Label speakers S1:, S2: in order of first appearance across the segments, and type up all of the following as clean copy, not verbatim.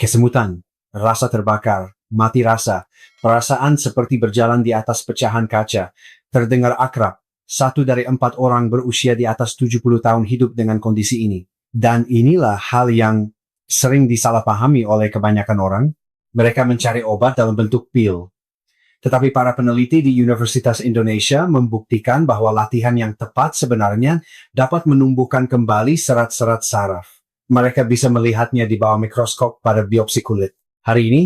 S1: kesemutan, rasa terbakar, mati rasa, perasaan seperti berjalan di atas pecahan kaca, terdengar akrab. 1 dari 4 orang berusia di atas 70 tahun hidup dengan kondisi ini. Dan inilah hal yang sering disalahpahami oleh kebanyakan orang. Mereka mencari obat dalam bentuk pil. Tetapi para peneliti di Universitas Indonesia membuktikan bahwa latihan yang tepat sebenarnya dapat menumbuhkan kembali serat-serat saraf. Mereka bisa melihatnya di bawah mikroskop pada biopsi kulit. Hari ini,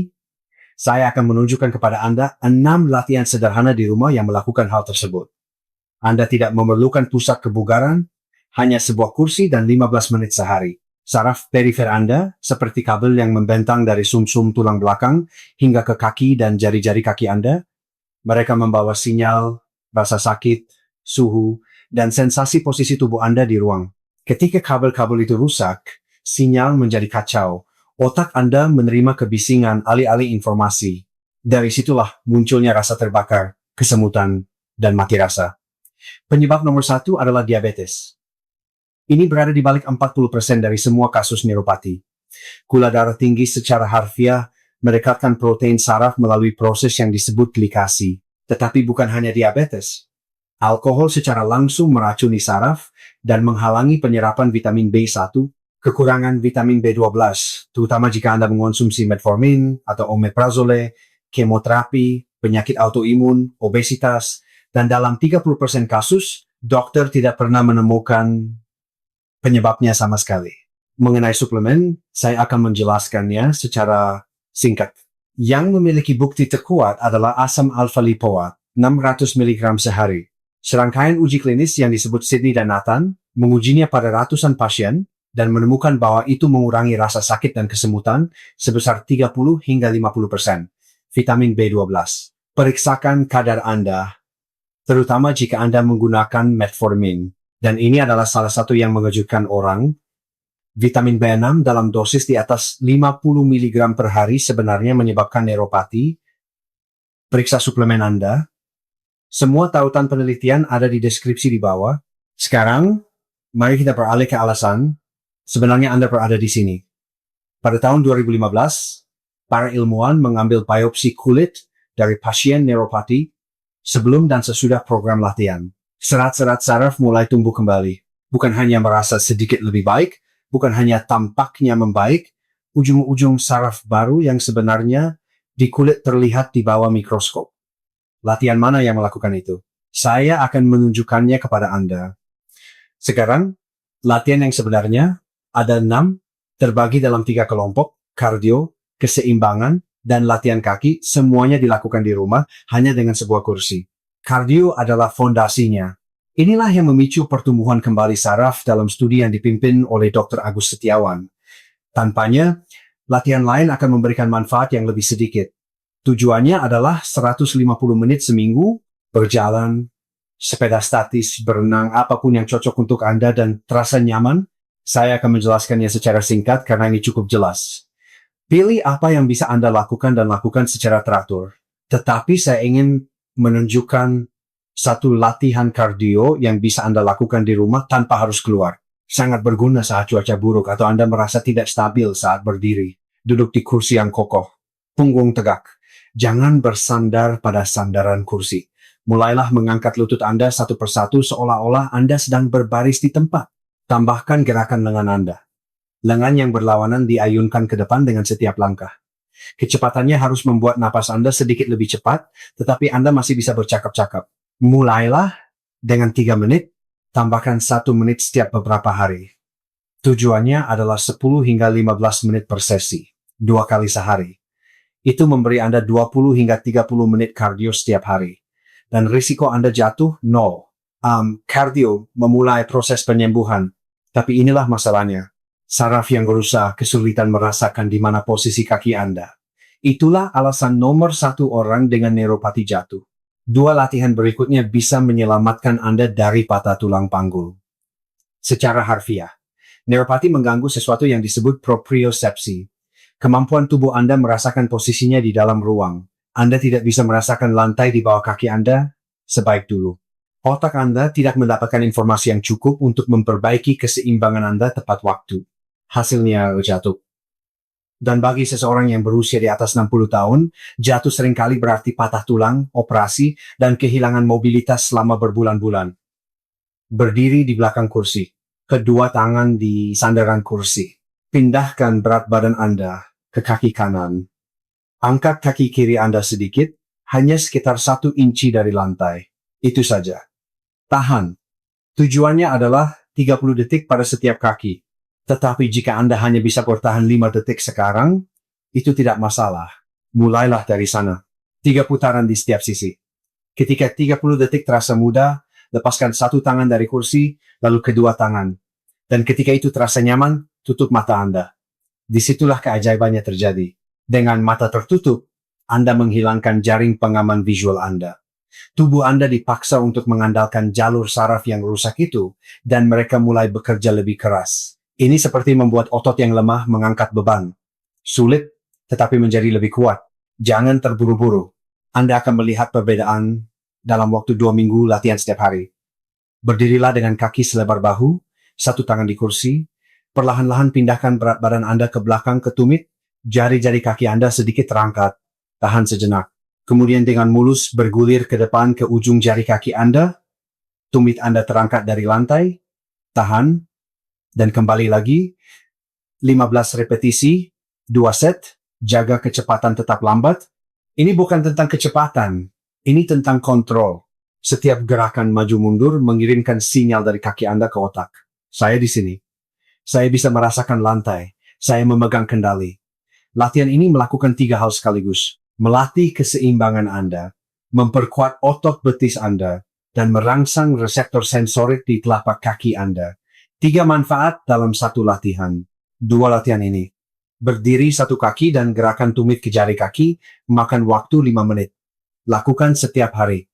S1: saya akan menunjukkan kepada Anda 6 latihan sederhana di rumah yang melakukan hal tersebut. Anda tidak memerlukan pusat kebugaran, hanya sebuah kursi dan 15 menit sehari. Saraf perifer Anda, seperti kabel yang membentang dari sumsum tulang belakang hingga ke kaki dan jari-jari kaki Anda, mereka membawa sinyal, rasa sakit, suhu, dan sensasi posisi tubuh Anda di ruang. Ketika kabel-kabel itu rusak, sinyal menjadi kacau. Otak Anda menerima kebisingan alih-alih informasi. Dari situlah munculnya rasa terbakar, kesemutan, dan mati rasa. Penyebab nomor 1 adalah diabetes. Ini berada di balik 40% dari semua kasus neuropati. Gula darah tinggi secara harfiah merekatkan protein saraf melalui proses yang disebut glikasi. Tetapi bukan hanya diabetes. Alkohol secara langsung meracuni saraf dan menghalangi penyerapan vitamin B1, kekurangan vitamin B12, terutama jika Anda mengonsumsi metformin atau omeprazole, kemoterapi, penyakit autoimun, obesitas, dan dalam 30% kasus, dokter tidak pernah menemukan penyebabnya sama sekali. Mengenai suplemen, saya akan menjelaskannya secara singkat. Yang memiliki bukti terkuat adalah asam alfa-lipoat, 600 mg sehari. Serangkaian uji klinis yang disebut Sydney dan Nathan mengujinya pada ratusan pasien dan menemukan bahwa itu mengurangi rasa sakit dan kesemutan sebesar 30 hingga 50%. Vitamin B12. Periksakan kadar Anda, terutama jika Anda menggunakan metformin. Dan ini adalah salah satu yang mengejutkan orang. Vitamin B6 dalam dosis di atas 50 mg per hari sebenarnya menyebabkan neuropati. Periksa suplemen Anda. Semua tautan penelitian ada di deskripsi di bawah. Sekarang, mari kita beralih ke alasan sebenarnya Anda berada di sini. Pada tahun 2015, para ilmuwan mengambil biopsi kulit dari pasien neuropati sebelum dan sesudah program latihan. Serat-serat saraf mulai tumbuh kembali. Bukan hanya merasa sedikit lebih baik, bukan hanya tampaknya membaik, ujung-ujung saraf baru yang sebenarnya di kulit terlihat di bawah mikroskop. Latihan mana yang melakukan itu? Saya akan menunjukkannya kepada Anda. Sekarang, latihan yang sebenarnya ada 6, terbagi dalam 3 kelompok, kardio, keseimbangan, dan latihan kaki, semuanya dilakukan di rumah hanya dengan sebuah kursi. Kardio adalah fondasinya. Inilah yang memicu pertumbuhan kembali saraf dalam studi yang dipimpin oleh Dr. Agus Setiawan. Tanpanya, latihan lain akan memberikan manfaat yang lebih sedikit. Tujuannya adalah 150 menit seminggu, berjalan, sepeda statis, berenang, apapun yang cocok untuk Anda dan terasa nyaman. Saya akan menjelaskannya secara singkat karena ini cukup jelas. Pilih apa yang bisa Anda lakukan dan lakukan secara teratur. Tetapi saya ingin menunjukkan satu latihan kardio yang bisa Anda lakukan di rumah tanpa harus keluar. Sangat berguna saat cuaca buruk atau Anda merasa tidak stabil saat berdiri. Duduk di kursi yang kokoh. Punggung tegak. Jangan bersandar pada sandaran kursi. Mulailah mengangkat lutut Anda satu persatu seolah-olah Anda sedang berbaris di tempat. Tambahkan gerakan lengan Anda. Lengan yang berlawanan diayunkan ke depan dengan setiap langkah. Kecepatannya harus membuat napas Anda sedikit lebih cepat, tetapi Anda masih bisa bercakap-cakap. Mulailah dengan 3 menit, tambahkan 1 menit setiap beberapa hari. Tujuannya adalah 10 hingga 15 menit per sesi, 2 kali sehari. Itu memberi Anda 20 hingga 30 menit kardio setiap hari. Dan risiko Anda jatuh 0. Kardio memulai proses penyembuhan. Tapi inilah masalahnya. Saraf yang rusak kesulitan merasakan di mana posisi kaki Anda. Itulah alasan nomor 1 orang dengan neuropati jatuh. 2 latihan berikutnya bisa menyelamatkan Anda dari patah tulang panggul. Secara harfiah, neuropati mengganggu sesuatu yang disebut propriosepsi. Kemampuan tubuh Anda merasakan posisinya di dalam ruang. Anda tidak bisa merasakan lantai di bawah kaki Anda sebaik dulu. Otak Anda tidak mendapatkan informasi yang cukup untuk memperbaiki keseimbangan Anda tepat waktu. Hasilnya jatuh. Dan bagi seseorang yang berusia di atas 60 tahun, jatuh seringkali berarti patah tulang, operasi, dan kehilangan mobilitas selama berbulan-bulan. Berdiri di belakang kursi. Kedua tangan di sandaran kursi. Pindahkan berat badan Anda ke kaki kanan. Angkat kaki kiri Anda sedikit, hanya sekitar 1 inci dari lantai. Itu saja. Tahan. Tujuannya adalah 30 detik pada setiap kaki. Tetapi jika Anda hanya bisa bertahan 5 detik sekarang, itu tidak masalah. Mulailah dari sana. 3 putaran di setiap sisi. Ketika 30 detik terasa mudah, lepaskan satu tangan dari kursi, lalu kedua tangan. Dan ketika itu terasa nyaman, tutup mata Anda. Disitulah keajaibannya terjadi. Dengan mata tertutup, Anda menghilangkan jaring pengaman visual Anda. Tubuh Anda dipaksa untuk mengandalkan jalur saraf yang rusak itu, dan mereka mulai bekerja lebih keras. Ini seperti membuat otot yang lemah mengangkat beban. Sulit, tetapi menjadi lebih kuat. Jangan terburu-buru. Anda akan melihat perbedaan dalam waktu 2 minggu latihan setiap hari. Berdirilah dengan kaki selebar bahu, satu tangan di kursi. Perlahan-lahan pindahkan berat badan Anda ke belakang ke tumit. Jari-jari kaki Anda sedikit terangkat. Tahan sejenak. Kemudian dengan mulus bergulir ke depan ke ujung jari kaki Anda. Tumit Anda terangkat dari lantai. Tahan. Dan kembali lagi. 15 repetisi. 2 set. Jaga kecepatan tetap lambat. Ini bukan tentang kecepatan. Ini tentang kontrol. Setiap gerakan maju mundur mengirimkan sinyal dari kaki Anda ke otak. Saya di sini. Saya bisa merasakan lantai. Saya memegang kendali. Latihan ini melakukan 3 hal sekaligus. Melatih keseimbangan Anda, memperkuat otot betis Anda, dan merangsang reseptor sensorik di telapak kaki Anda. 3 manfaat dalam satu latihan. 2 latihan ini. Berdiri satu kaki dan gerakan tumit ke jari kaki, makan waktu 5 menit. Lakukan setiap hari.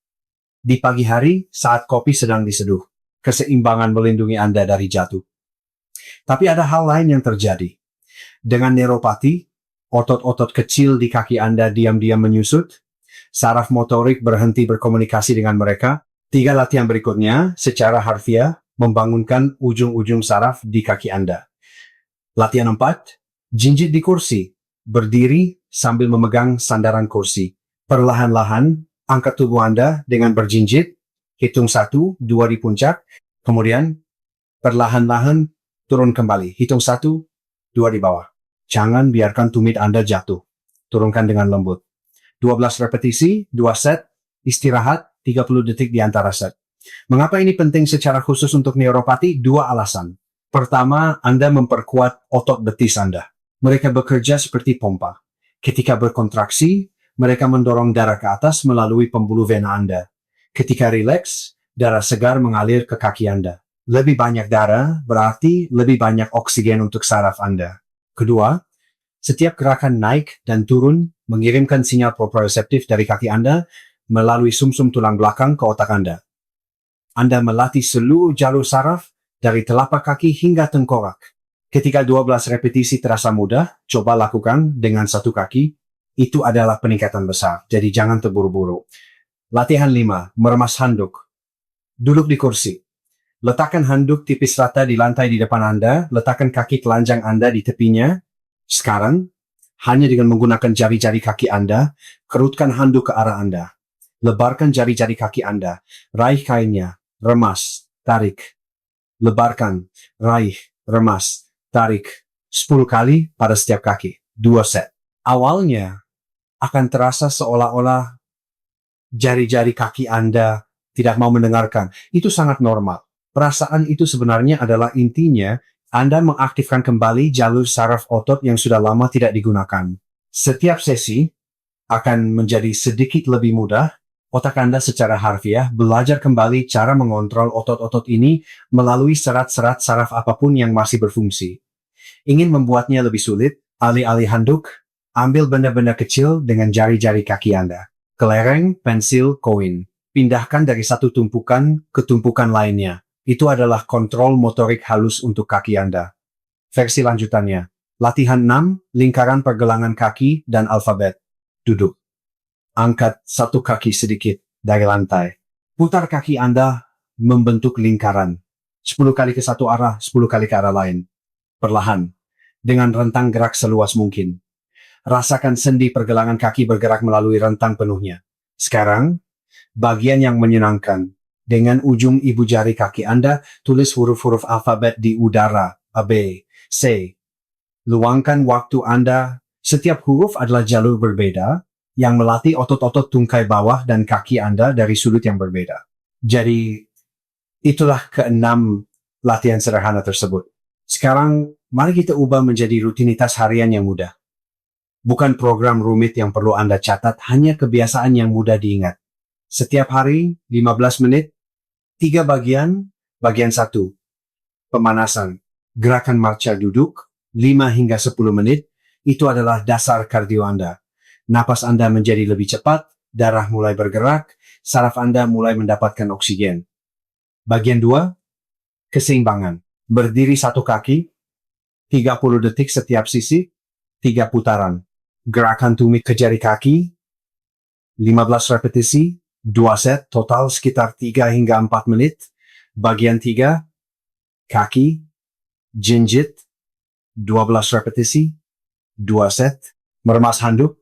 S1: Di pagi hari, saat kopi sedang diseduh. Keseimbangan melindungi Anda dari jatuh. Tapi ada hal lain yang terjadi. Dengan neuropati, otot-otot kecil di kaki Anda diam-diam menyusut. Saraf motorik berhenti berkomunikasi dengan mereka. 3 latihan berikutnya, secara harfiah, membangunkan ujung-ujung saraf di kaki Anda. Latihan 4, jinjit di kursi. Berdiri sambil memegang sandaran kursi. Perlahan-lahan, angkat tubuh Anda dengan berjinjit. Hitung 1, 2 di puncak. Kemudian, perlahan-lahan turun kembali. Hitung 1, 2 di bawah. Jangan biarkan tumit Anda jatuh. Turunkan dengan lembut. 12 repetisi, 2 set, istirahat 30 detik di antara set. Mengapa ini penting secara khusus untuk neuropati? 2 alasan. Pertama, Anda memperkuat otot betis Anda. Mereka bekerja seperti pompa. Ketika berkontraksi, mereka mendorong darah ke atas melalui pembuluh vena Anda. Ketika rileks, darah segar mengalir ke kaki Anda. Lebih banyak darah berarti lebih banyak oksigen untuk saraf Anda. Kedua, setiap gerakan naik dan turun mengirimkan sinyal proprioceptif dari kaki Anda melalui sumsum tulang belakang ke otak Anda. Anda melatih seluruh jalur saraf dari telapak kaki hingga tengkorak. Ketika 12 repetisi terasa mudah, coba lakukan dengan satu kaki. Itu adalah peningkatan besar, jadi jangan terburu-buru. Latihan 5, meremas handuk. Duduk di kursi. Letakkan handuk tipis rata di lantai di depan Anda, letakkan kaki telanjang Anda di tepinya. Sekarang, hanya dengan menggunakan jari-jari kaki Anda, kerutkan handuk ke arah Anda. Lebarkan jari-jari kaki Anda, raih kainnya, remas, tarik. Lebarkan, raih, remas, tarik. 10 kali pada setiap kaki, 2 set. Awalnya, akan terasa seolah-olah jari-jari kaki Anda tidak mau mendengarkan. Itu sangat normal. Perasaan itu sebenarnya adalah intinya Anda mengaktifkan kembali jalur saraf otot yang sudah lama tidak digunakan. Setiap sesi akan menjadi sedikit lebih mudah. Otak Anda secara harfiah belajar kembali cara mengontrol otot-otot ini melalui serat-serat saraf apapun yang masih berfungsi. Ingin membuatnya lebih sulit? Alih-alih handuk, ambil benda-benda kecil dengan jari-jari kaki Anda. Kelereng, pensil, koin. Pindahkan dari satu tumpukan ke tumpukan lainnya. Itu adalah kontrol motorik halus untuk kaki Anda. Versi lanjutannya. Latihan 6, lingkaran pergelangan kaki dan alfabet. Duduk. Angkat satu kaki sedikit dari lantai. Putar kaki Anda membentuk lingkaran. 10 kali ke satu arah, 10 kali ke arah lain. Perlahan. dengan rentang gerak seluas mungkin. Rasakan sendi pergelangan kaki bergerak melalui rentang penuhnya. Sekarang, bagian yang menyenangkan. Dengan ujung ibu jari kaki Anda, tulis huruf-huruf alfabet di udara, A, B, C. Luangkan waktu Anda. Setiap huruf adalah jalur berbeda yang melatih otot-otot tungkai bawah dan kaki Anda dari sudut yang berbeda. Jadi, itulah keenam latihan sederhana tersebut. Sekarang, mari kita ubah menjadi rutinitas harian yang mudah. Bukan program rumit yang perlu Anda catat, hanya kebiasaan yang mudah diingat. Setiap hari, 15 menit, 3 bagian. Bagian 1, pemanasan. Gerakan marcha duduk, 5 hingga 10 menit. Itu adalah dasar kardio Anda. Napas Anda menjadi lebih cepat, darah mulai bergerak, saraf Anda mulai mendapatkan oksigen. Bagian 2, keseimbangan. Berdiri satu kaki, 30 detik setiap sisi, 3 putaran. Gerakan tumit ke jari kaki, 15 repetisi, 2 set, total sekitar 3 hingga 4 menit. Bagian 3, kaki, jinjit, 12 repetisi, 2 set, meremas handuk,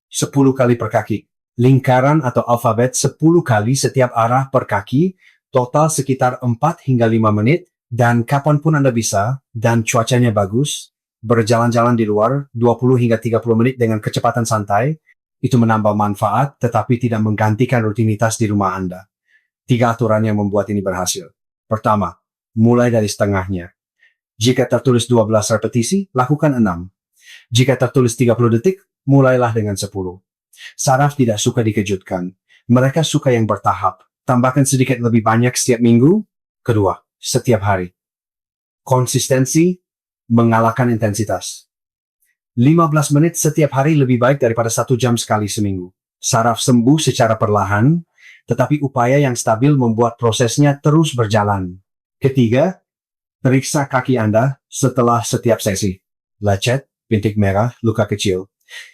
S1: 10 kali per kaki. Lingkaran atau alfabet 10 kali setiap arah per kaki, total sekitar 4 hingga 5 menit, dan kapanpun Anda bisa, dan cuacanya bagus, berjalan-jalan di luar 20 hingga 30 menit dengan kecepatan santai, itu menambah manfaat tetapi tidak menggantikan rutinitas di rumah Anda. 3 aturan yang membuat ini berhasil. Pertama, mulai dari setengahnya. Jika tertulis 12 repetisi, lakukan 6. Jika tertulis 30 detik, mulailah dengan 10. Saraf tidak suka dikejutkan. Mereka suka yang bertahap. Tambahkan sedikit lebih banyak setiap minggu. Kedua, setiap hari. Konsistensi mengalahkan intensitas. 15 menit setiap hari lebih baik daripada 1 jam sekali seminggu. Saraf sembuh secara perlahan, tetapi upaya yang stabil membuat prosesnya terus berjalan. Ketiga, periksa kaki Anda setelah setiap sesi. Lecet, bintik merah, luka kecil.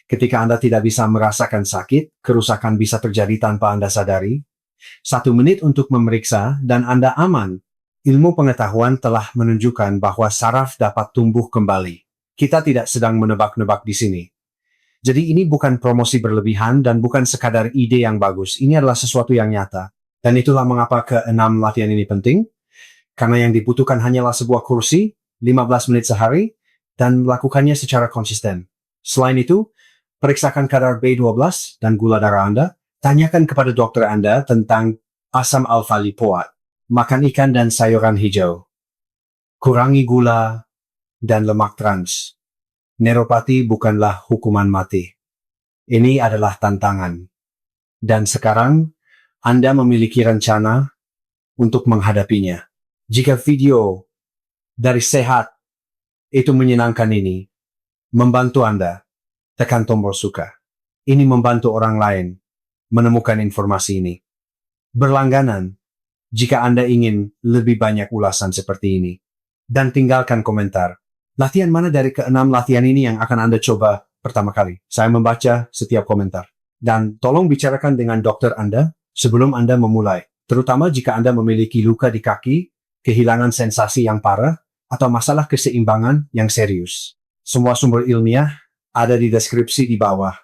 S1: Ketika Anda tidak bisa merasakan sakit, kerusakan bisa terjadi tanpa Anda sadari. 1 menit untuk memeriksa dan Anda aman. Ilmu pengetahuan telah menunjukkan bahwa saraf dapat tumbuh kembali. Kita tidak sedang menebak-nebak di sini. Jadi ini bukan promosi berlebihan dan bukan sekadar ide yang bagus. Ini adalah sesuatu yang nyata. Dan itulah mengapa ke-6 latihan ini penting. Karena yang dibutuhkan hanyalah sebuah kursi, 15 menit sehari, dan melakukannya secara konsisten. Selain itu, periksakan kadar B12 dan gula darah Anda. Tanyakan kepada dokter Anda tentang asam alfa lipoat. Makan ikan dan sayuran hijau. Kurangi gula dan lemak trans. Neuropati bukanlah hukuman mati. Ini adalah tantangan. Dan sekarang, Anda memiliki rencana untuk menghadapinya. Jika video dari sehat itu menyenangkan ini, membantu Anda, tekan tombol suka. Ini membantu orang lain menemukan informasi ini. Berlangganan, jika Anda ingin lebih banyak ulasan seperti ini. Dan tinggalkan komentar. Latihan mana dari ke-6 latihan ini yang akan Anda coba pertama kali? Saya membaca setiap komentar. Dan tolong bicarakan dengan dokter Anda sebelum Anda memulai. Terutama jika Anda memiliki luka di kaki, kehilangan sensasi yang parah, atau masalah keseimbangan yang serius. Semua sumber ilmiah ada di deskripsi di bawah.